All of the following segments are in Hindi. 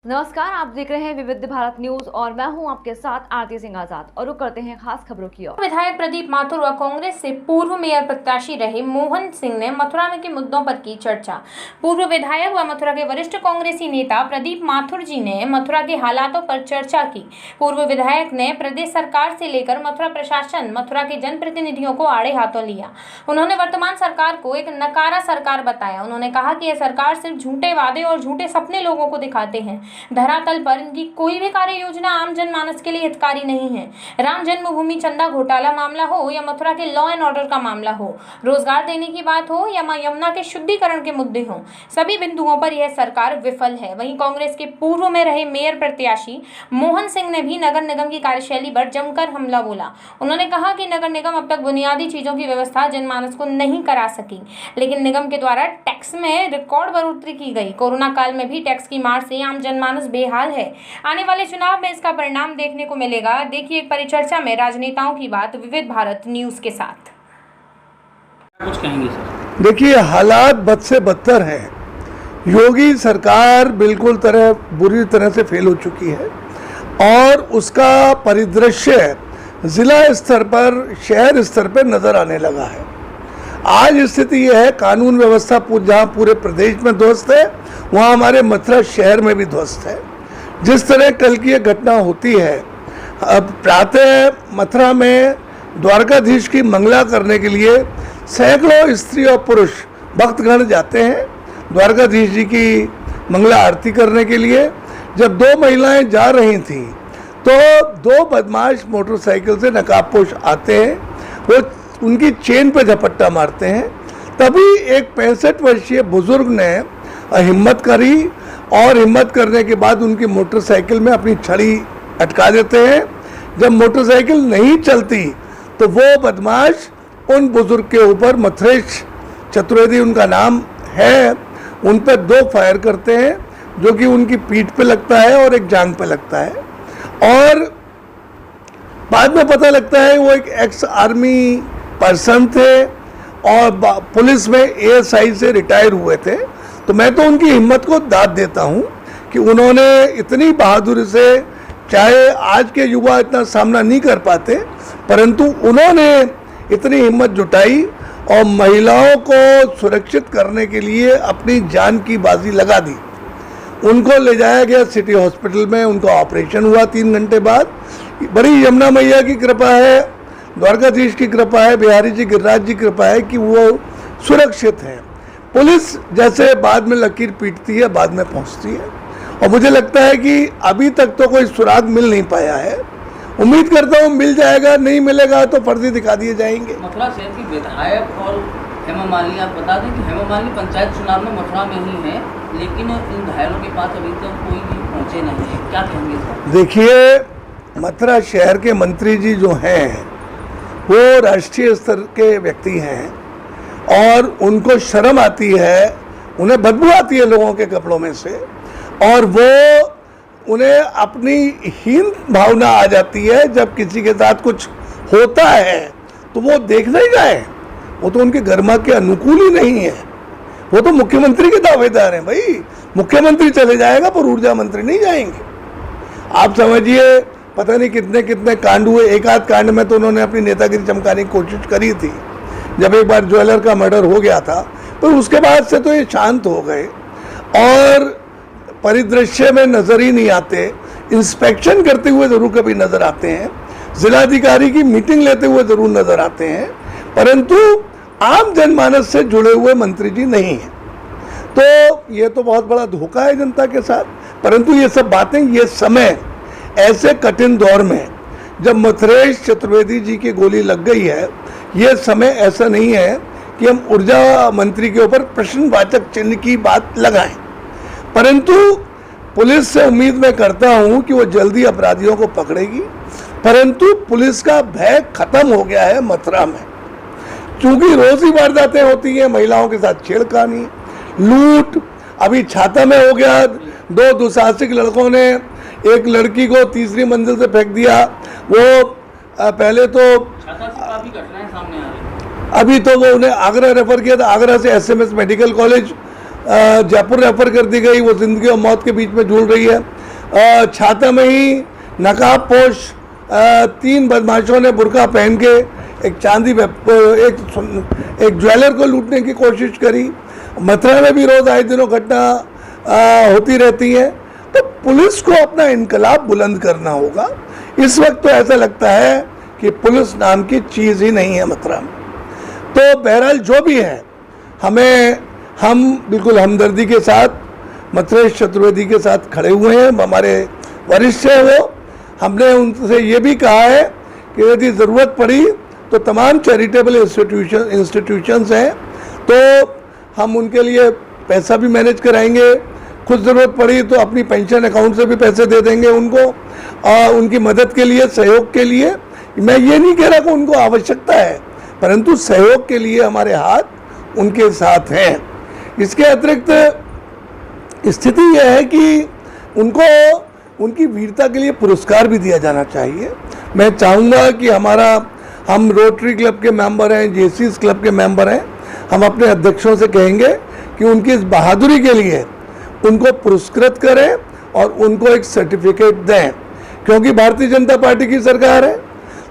नमस्कार, आप देख रहे हैं विविध भारत न्यूज और मैं हूं आपके साथ आरती सिंह आजाद। और रुक करते हैं खास खबरों की ओर। विधायक प्रदीप माथुर व कांग्रेस से पूर्व मेयर प्रत्याशी रहे मोहन सिंह ने मथुरा में के मुद्दों पर की चर्चा। पूर्व विधायक व मथुरा के वरिष्ठ कांग्रेसी नेता प्रदीप माथुर जी ने मथुरा के हालातों पर चर्चा की। पूर्व विधायक ने प्रदेश सरकार से लेकर मथुरा प्रशासन, मथुरा के जनप्रतिनिधियों को आड़े हाथों लिया। उन्होंने वर्तमान सरकार को एक नकारा सरकार बताया। उन्होंने कहा कि यह सरकार सिर्फ झूठे वादे और झूठे सपने लोगों को दिखाते हैं। धरातल पर इनकी कोई भी कार्य योजना आम जनमानस के लिए हितकारी नहीं है। राम जन्मभूमि चंदा घोटाला मामला हो या मथुरा के लॉ एंड ऑर्डर का मामला हो, रोजगार देने की बात हो या मां यमुना के शुद्धिकरण के मुद्दे हों, सभी बिंदुओं पर यह सरकार विफल है। वहीं कांग्रेस के पूर्व में रहे मेयर प्रत्याशी मोहन सिंह ने भी नगर निगम की कार्यशैली पर जमकर हमला बोला। उन्होंने कहा कि नगर निगम अब तक बुनियादी चीजों की व्यवस्था जनमानस को नहीं करा सकी, लेकिन निगम के द्वारा टैक्स में रिकॉर्ड बढ़ोतरी की गई। कोरोना काल में भी टैक्स की मार से आम जनमानस बेहाल है। आने वाले चुनाव में इसका परिणाम देखने को मिलेगा। देखिए एक परिचर्चा में राजनेताओं की बात विविध भारत न्यूज के साथ। कुछ कहेंगे सर? देखिए, हालात बद से बदतर हैं। योगी सरकार बिल्कुल बुरी तरह से फेल हो चुकी है और उसका परिदृश्य जिला स्तर पर, शहर स्तर पर नजर आने लगा है। आज स्थिति यह है, कानून व्यवस्था जहाँ पूरे प्रदेश में ध्वस्त है, वहाँ हमारे मथुरा शहर में भी ध्वस्त है। जिस तरह कल की ये घटना होती है, अब प्रातः मथुरा में द्वारकाधीश की मंगला करने के लिए सैकड़ों स्त्री और पुरुष भक्तगण जाते हैं द्वारकाधीश जी की मंगला आरती करने के लिए। जब दो महिलाएं जा रही थीं तो दो बदमाश मोटरसाइकिल से नकाबपोश आते हैं, वो उनकी चेन पे झपट्टा मारते हैं। तभी एक 65 वर्षीय बुजुर्ग ने हिम्मत करी और हिम्मत करने के बाद उनकी मोटरसाइकिल में अपनी छड़ी अटका देते हैं। जब मोटरसाइकिल नहीं चलती तो वो बदमाश उन बुजुर्ग के ऊपर, मथुरेश चतुर्वेदी उनका नाम है, उन पर 2 फायर करते हैं, जो कि उनकी पीठ पे लगता है और एक जांघ पे लगता है। और बाद में पता लगता है वो एक एक्स आर्मी पर्सन थे और पुलिस में ASI से रिटायर हुए थे। तो मैं तो उनकी हिम्मत को दाद देता हूं कि उन्होंने इतनी बहादुरी से, चाहे आज के युवा इतना सामना नहीं कर पाते, परंतु उन्होंने इतनी हिम्मत जुटाई और महिलाओं को सुरक्षित करने के लिए अपनी जान की बाजी लगा दी। उनको ले जाया गया सिटी हॉस्पिटल में, उनका ऑपरेशन हुआ 3 घंटे बाद। बड़ी यमुना मैया की कृपा है, द्वारकाधीश की कृपा है, बिहारी जी गिरिराज जी की कृपा है कि वो सुरक्षित हैं। पुलिस जैसे बाद में लकीर पीटती है, बाद में पहुंचती है, और मुझे लगता है कि अभी तक तो कोई सुराग मिल नहीं पाया है। उम्मीद करता हूँ मिल जाएगा, नहीं मिलेगा तो फर्जी दिखा दिए जाएंगे। मथुरा शहर की विधायक और हेमा मालिनी, आप बता दें कि हेमा मालिनी पंचायत चुनाव में मथुरा में ही है, लेकिन इन घायलों के पास अभी तक कोई भी पहुँचे नहीं है, क्या कहेंगे सर? देखिए, मथुरा शहर के मंत्री जी जो हैं वो राष्ट्रीय स्तर के व्यक्ति हैं और उनको शर्म आती है, उन्हें बदबू आती है लोगों के कपड़ों में से, और वो उन्हें अपनी हीन भावना आ जाती है जब किसी के साथ कुछ होता है तो वो देखने ही जाए। वो तो उनके गर्मा के अनुकूल ही नहीं है। वो तो मुख्यमंत्री के दावेदार हैं भाई। मुख्यमंत्री चले जाएगा पर ऊर्जा मंत्री नहीं जाएंगे। आप समझिए, पता नहीं कितने कितने कांड हुए। एक आध कांड में तो उन्होंने अपनी नेतागिरी चमकाने की कोशिश करी थी, जब एक बार ज्वेलर का मर्डर हो गया था, पर उसके बाद से तो ये शांत हो गए और परिदृश्य में नजर ही नहीं आते। इंस्पेक्शन करते हुए जरूर कभी नजर आते हैं, जिलाधिकारी की मीटिंग लेते हुए जरूर नजर आते हैं, परंतु आम जनमानस से जुड़े हुए मंत्री जी नहीं हैं। तो ये तो बहुत बड़ा धोखा है जनता के साथ। परंतु ये सब बातें, ये समय ऐसे कठिन दौर में जब मथुरेश चतुर्वेदी जी की गोली लग गई है, ये समय ऐसा नहीं है कि हम ऊर्जा मंत्री के ऊपर प्रश्नवाचक चिन्ह की बात लगाएं। परंतु पुलिस से उम्मीद मैं करता हूं कि वो जल्दी अपराधियों को पकड़ेगी। परंतु पुलिस का भय खत्म हो गया है मथुरा में, क्योंकि रोज ही वारदातें होती हैं, महिलाओं के साथ छेड़खानी, लूट। अभी छाता में हो गया, 2 दुसाहसिक लड़कों ने एक लड़की को 3री मंजिल से फेंक दिया। वो पहले तो छाता से काफी घटनाएं सामने आ रही, अभी तो वो उन्हें आगरा रेफर किया था, आगरा से SMS medical college Jaipur refer कर दी गई। वो जिंदगी और मौत के बीच में झूल रही है। छाता में ही नकाब पोश 3 बदमाशों ने बुर्का पहन के एक एक ज्वेलर को लूटने की कोशिश करी। मथुरा में भी रोज आए दिनों घटना होती रहती है। तो पुलिस को अपना इनकलाब बुलंद करना होगा। इस वक्त तो ऐसा लगता है कि पुलिस नाम की चीज़ ही नहीं है मथुरा में। तो बहरहाल जो भी है, हम बिल्कुल हमदर्दी के साथ मथुरेश चतुर्वेदी के साथ खड़े हुए हैं। हमारे वरिष्ठ है वो। हमने उनसे ये भी कहा है कि यदि ज़रूरत पड़ी तो तमाम चैरिटेबल इंस्टीट्यूशंस हैं तो हम उनके लिए पैसा भी मैनेज कराएंगे। खुद ज़रूरत पड़ी तो अपनी पेंशन अकाउंट से भी पैसे दे देंगे उनको, और उनकी मदद के लिए, सहयोग के लिए। मैं ये नहीं कह रहा कि उनको आवश्यकता है, परंतु सहयोग के लिए हमारे हाथ उनके साथ हैं। इसके अतिरिक्त स्थिति यह है कि उनको उनकी वीरता के लिए पुरस्कार भी दिया जाना चाहिए। मैं चाहूँगा कि हम रोटरी क्लब के मेंबर हैं, जेसीस क्लब के मेंबर हैं, हम अपने अध्यक्षों से कहेंगे कि उनकी इस बहादुरी के लिए उनको पुरस्कृत करें और उनको एक सर्टिफिकेट दें, क्योंकि भारतीय जनता पार्टी की सरकार है।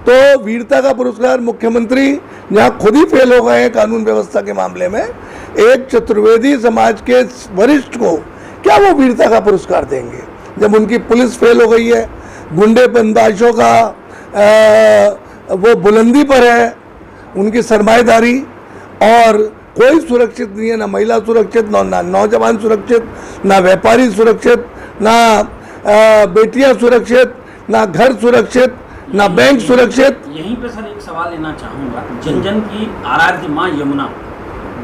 तो वीरता का पुरस्कार मुख्यमंत्री जहाँ खुद ही फेल हो गए हैं कानून व्यवस्था के मामले में, एक चतुर्वेदी समाज के वरिष्ठ को क्या वो वीरता का पुरस्कार देंगे जब उनकी पुलिस फेल हो गई है, गुंडे बदमाशों का वो बुलंदी पर है, उनकी सरमाएदारी, और कोई सुरक्षित नहीं है, ना महिला सुरक्षित, ना नौजवान सुरक्षित, ना व्यापारी सुरक्षित, ना बेटियां सुरक्षित, ना घर सुरक्षित, ना बैंक सुरक्षित। यहीं पे सर एक सवाल लेना चाहूँगा। जन जन की आराध्य माँ यमुना,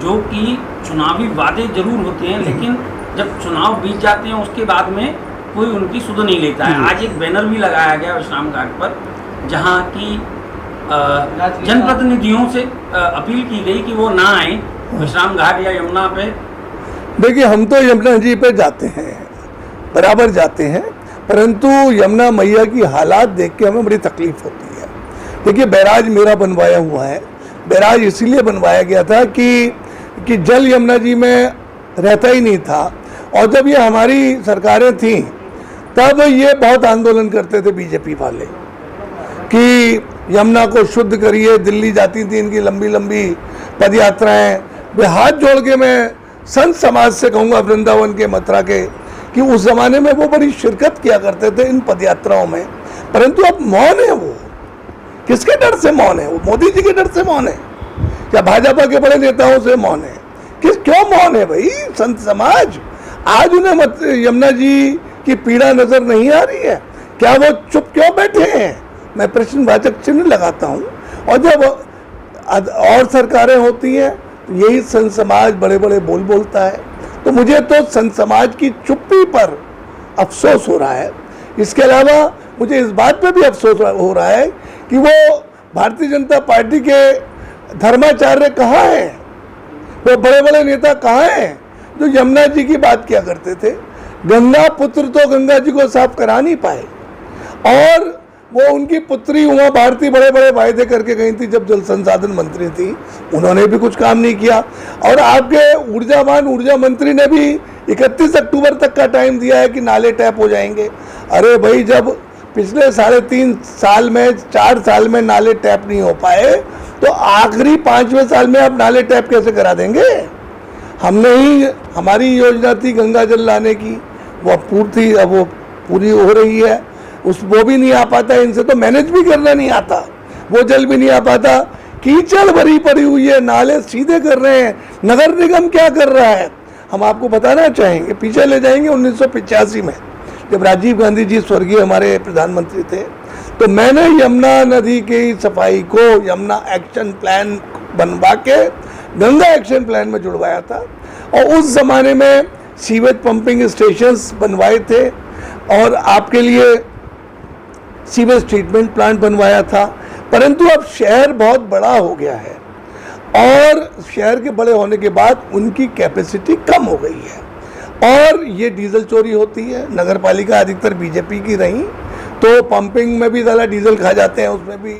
जो कि चुनावी वादे जरूर होते हैं, लेकिन जब चुनाव बीत जाते हैं उसके बाद में कोई उनकी सुध नहीं लेता है। आज एक बैनर भी लगाया गया विश्राम घाट पर, जहाँ की जनप्रतिनिधियों से अपील की गई कि वो ना आए विश्राम घाट या यमुना पे। देखिए, हम तो यमुना जी पे जाते हैं, बराबर जाते हैं, परंतु यमुना मैया की हालात देख के हमें बड़ी तकलीफ होती है। देखिए, बैराज मेरा बनवाया हुआ है। बैराज इसीलिए बनवाया गया था कि जल यमुना जी में रहता ही नहीं था, और जब ये हमारी सरकारें थीं तब ये बहुत आंदोलन करते थे बीजेपी वाले कि यमुना को शुद्ध करिए। दिल्ली जाती थी इनकी लंबी लंबी पद यात्राएँ। वे हाथ जोड़ के मैं संत समाज से कहूँगा, वृंदावन के, मथुरा के, कि उस ज़माने में वो बड़ी शिरकत किया करते थे इन पद यात्राओं में, परंतु अब मौन है। वो किसके डर से मौन है? वो मोदी जी के डर से मौन है या भाजपा के बड़े नेताओं से मौन है? क्यों मौन है भाई संत समाज? आज उन्हें यमुना जी की पीड़ा नजर नहीं आ रही है? क्या वो चुप क्यों बैठे हैं? मैं प्रश्नवाचक चिन्ह लगाता हूँ। और जब और सरकारें होती हैं तो यही संत समाज बड़े बड़े बोल बोलता है। तो मुझे तो संत समाज की चुप्पी पर अफसोस हो रहा है। इसके अलावा मुझे इस बात पे भी अफसोस हो रहा है कि वो भारतीय जनता पार्टी के धर्माचार्य कहाँ हैं? वो बड़े बड़े नेता कहाँ हैं जो यमुना जी की बात किया करते थे? गंगा पुत्र तो गंगा जी को साफ करा नहीं पाए, और वो उनकी पुत्री उमा भारती बड़े बड़े वायदे करके गई थी जब जल संसाधन मंत्री थी, उन्होंने भी कुछ काम नहीं किया। और आपके ऊर्जा मंत्री ने भी 31 अक्टूबर तक का टाइम दिया है कि नाले टैप हो जाएंगे। अरे भाई, जब पिछले 3.5 साल में, 4 साल में नाले टैप नहीं हो पाए तो आखिरी 5वें साल में आप नाले टैप कैसे करा देंगे? हमने ही, हमारी योजना थी गंगा जल लाने की, वो पूरी हो रही है। वो भी नहीं आ पाता, इनसे तो मैनेज भी करना नहीं आता, वो जल भी नहीं आ पाता। कीचड़ भरी पड़ी हुई है, नाले सीधे कर रहे हैं। नगर निगम क्या कर रहा है? हम आपको बताना चाहेंगे, पीछे ले जाएंगे 1985 में, जब राजीव गांधी जी स्वर्गीय हमारे प्रधानमंत्री थे, तो मैंने यमुना नदी की सफाई को यमुना एक्शन प्लान बनवा के गंगा एक्शन प्लान में जुड़वाया था। और उस ज़माने में सीवेज पंपिंग स्टेशंस बनवाए थे और आपके लिए सीवेज ट्रीटमेंट प्लांट बनवाया था। परंतु अब शहर बहुत बड़ा हो गया है, और शहर के बड़े होने के बाद उनकी कैपेसिटी कम हो गई है, और ये डीजल चोरी होती है। नगर पालिका अधिकतर बीजेपी की रही, तो पंपिंग में भी ज़्यादा डीजल खा जाते हैं, उसमें भी।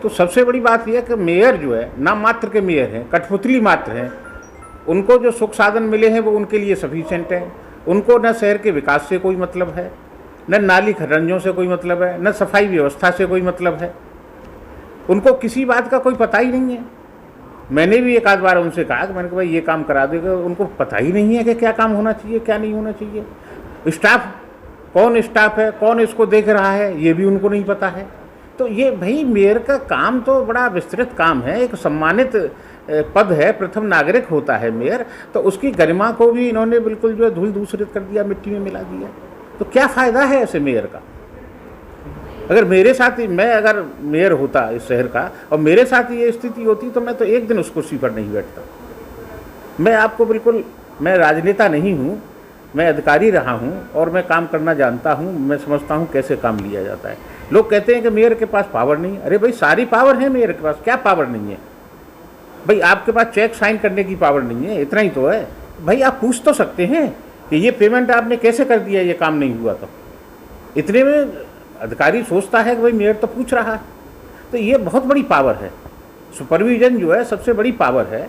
तो सबसे बड़ी बात यह है कि मेयर जो है नाम मात्र के मेयर हैं, कठपुतली मात्र हैं। उनको जो सुख साधन मिले हैं वो उनके लिए सफिशिएंट है। उनको न शहर के विकास से कोई मतलब है, न नाली खरंजों से कोई मतलब है, न सफाई व्यवस्था से कोई मतलब है। उनको किसी बात का कोई पता ही नहीं है। मैंने भी एक आध बार उनसे कहा कि मैंने कहा भाई ये काम करा देगा, उनको पता ही नहीं है कि क्या काम होना चाहिए क्या नहीं होना चाहिए। स्टाफ, कौन स्टाफ है, कौन इसको देख रहा है, ये भी उनको नहीं पता है। तो ये भाई मेयर का काम तो बड़ा विस्तृत काम है, एक सम्मानित पद है, प्रथम नागरिक होता है मेयर, तो उसकी गरिमा को भी इन्होंने बिल्कुल जो है धूल दूसरित कर दिया, मिट्टी में मिला दिया। तो क्या फ़ायदा है ऐसे मेयर का? अगर मेरे साथ ही, मैं अगर मेयर होता इस शहर का और मेरे साथ ही ये स्थिति होती तो मैं तो एक दिन उस कुर्सी पर नहीं बैठता। मैं आपको बिल्कुल, मैं राजनेता नहीं हूँ, मैं अधिकारी रहा हूँ और मैं काम करना जानता हूँ, मैं समझता हूँ कैसे काम लिया जाता है। लोग कहते हैं कि मेयर के पास पावर नहीं है। अरे भाई सारी पावर है मेयर के पास, क्या पावर नहीं है भाई? आपके पास चेक साइन करने की पावर नहीं है, इतना ही तो है भाई। आप पूछ तो सकते हैं कि ये पेमेंट आपने कैसे कर दिया, ये काम नहीं हुआ तो। इतने में अधिकारी सोचता है कि भाई मेयर तो पूछ रहा है। तो ये बहुत बड़ी पावर है, सुपरविजन जो है सबसे बड़ी पावर है,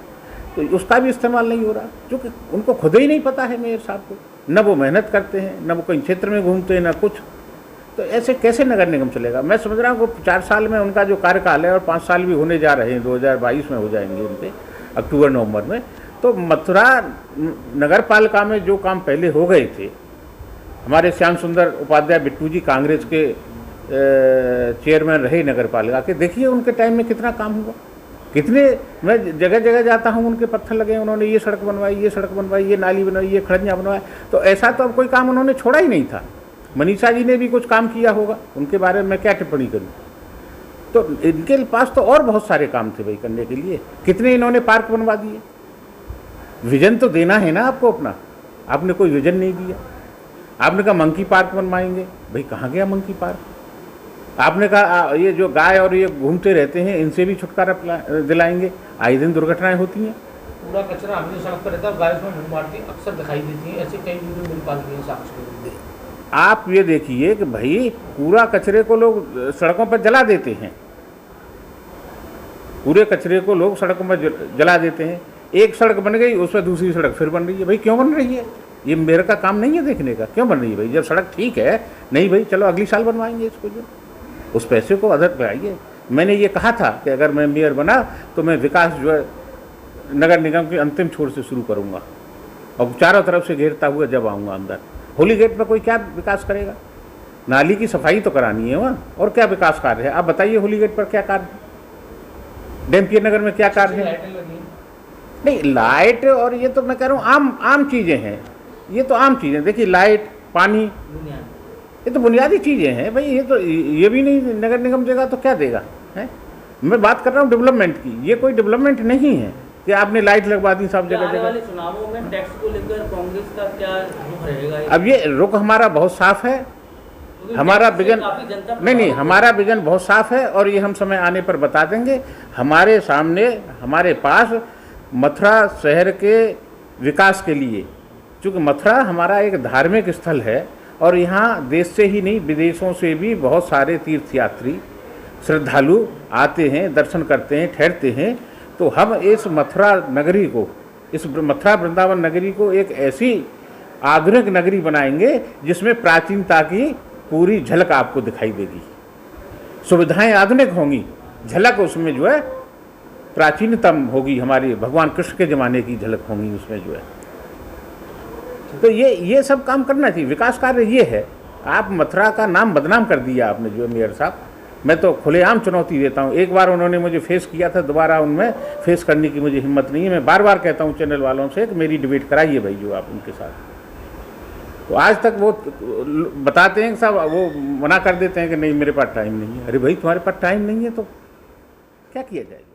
तो उसका भी इस्तेमाल नहीं हो रहा, क्योंकि उनको खुद ही नहीं पता है मेयर साहब को। न वो मेहनत करते हैं, न वो कहीं क्षेत्र में घूमते हैं, न कुछ। तो ऐसे कैसे नगर निगम चलेगा? मैं समझ रहा हूँ कि 4 साल में उनका जो कार्यकाल है, और 5 साल भी होने जा रहे हैं, 2022 में हो जाएंगे उनके, अक्टूबर नवंबर में। तो मथुरा नगर पालिका में जो काम पहले हो गए थे, हमारे श्याम सुंदर उपाध्याय बिट्टू जी कांग्रेस के चेयरमैन रहे नगर पालिका के, देखिए उनके टाइम में कितना काम हुआ, कितने, मैं जगह जगह जाता हूँ, उनके पत्थर लगे, उन्होंने ये सड़क बनवाई, ये सड़क बनवाई, ये नाली बनवाई, ये खड़ंजा बनवाया। तो ऐसा तो अब कोई काम उन्होंने छोड़ा ही नहीं था। मनीषा जी ने भी कुछ काम किया होगा, उनके बारे में मैं क्या टिप्पणी करूँ। तो इनके पास तो और बहुत सारे काम थे भाई करने के लिए। कितने इन्होंने पार्क बनवा दिए। विजन तो देना है ना आपको अपना, आपने कोई विजन नहीं दिया। आपने कहा मंकी पार्क बनवाएंगे, भाई कहाँ गया मंकी पार्क? आपने कहा ये जो गाय और ये घूमते रहते हैं इनसे भी छुटकारा दिलाएंगे, आए दिन दुर्घटनाएं होती हैं। पूरा कचरा हमें सड़क पर रहता है, गाय उसमें मुँह मारती अक्सर दिखाई देती है, ऐसे कई वीडियो मिल पाती हैं साक्ष्य। आप ये देखिए कि भाई पूरा कचरे को लोग सड़कों पर जला देते हैं, पूरे कचरे को लोग सड़कों पर जला देते हैं। एक सड़क बन गई, उस पर दूसरी सड़क फिर बन रही है। भाई क्यों बन रही है? ये मेरे का काम नहीं है देखने का, क्यों बन रही है भाई? जब सड़क ठीक है, नहीं भाई चलो अगली साल बनवाएंगे इसको, जो उस पैसे को अदर लगाइए। मैंने ये कहा था कि अगर मैं मेयर बना तो मैं विकास जो है नगर निगम के अंतिम छोर से शुरू करूँगा और चारों तरफ से घेरता हुआ जब आऊँगा अंदर। होली गेट पर कोई क्या विकास करेगा? नाली की सफाई तो करानी है वहाँ, और क्या विकास कार्य है? आप बताइए होली गेट पर क्या कार्य है? डैम्पियर नगर में क्या कार्य है? नहीं, लाइट और ये तो मैं कह रहा हूँ आम चीज़ें हैं, ये तो आम चीज़ें। देखिए लाइट, पानी, ये तो बुनियादी चीज़ें हैं भाई। ये भी नहीं नगर निगम देगा तो क्या देगा है? मैं बात कर रहा हूँ डेवलपमेंट की। ये कोई डेवलपमेंट नहीं है कि आपने लाइट लगवा दी सब जगह जगह। वाले चुनावों में टैक्स को लेकर कांग्रेस का क्या रुख रहेगा? अब ये रुख हमारा बहुत साफ है, हमारा विजन नहीं, हमारा विजन बहुत साफ है और ये हम समय आने पर बता देंगे। हमारे सामने, हमारे पास मथुरा शहर के विकास के लिए, चूँकि मथुरा हमारा एक धार्मिक स्थल है और यहाँ देश से ही नहीं विदेशों से भी बहुत सारे तीर्थयात्री श्रद्धालु आते हैं, दर्शन करते हैं, ठहरते हैं। तो हम इस मथुरा नगरी को, इस मथुरा वृंदावन नगरी को एक ऐसी आधुनिक नगरी बनाएंगे जिसमें प्राचीनता की पूरी झलक आपको दिखाई देगी। सुविधाएं आधुनिक होंगी, झलक उसमें जो है प्राचीनतम होगी, हमारी भगवान कृष्ण के ज़माने की झलक होंगी उसमें जो है। तो ये सब काम करना चाहिए। विकास कार्य ये है। आप मथुरा का नाम बदनाम कर दिया आपने जो मेयर साहब। मैं तो खुलेआम चुनौती देता हूँ। एक बार उन्होंने मुझे फेस किया था, दोबारा उनमें फेस करने की मुझे हिम्मत नहीं है। मैं बार बार कहता हूँ चैनल वालों से कि मेरी डिबेट कराइए भाई जो आप उनके साथ। तो आज तक वो बताते हैं कि साहब, वो मना कर देते हैं कि नहीं मेरे पास टाइम नहीं है। अरे भाई तुम्हारे पास टाइम नहीं है तो क्या किया जाएगा?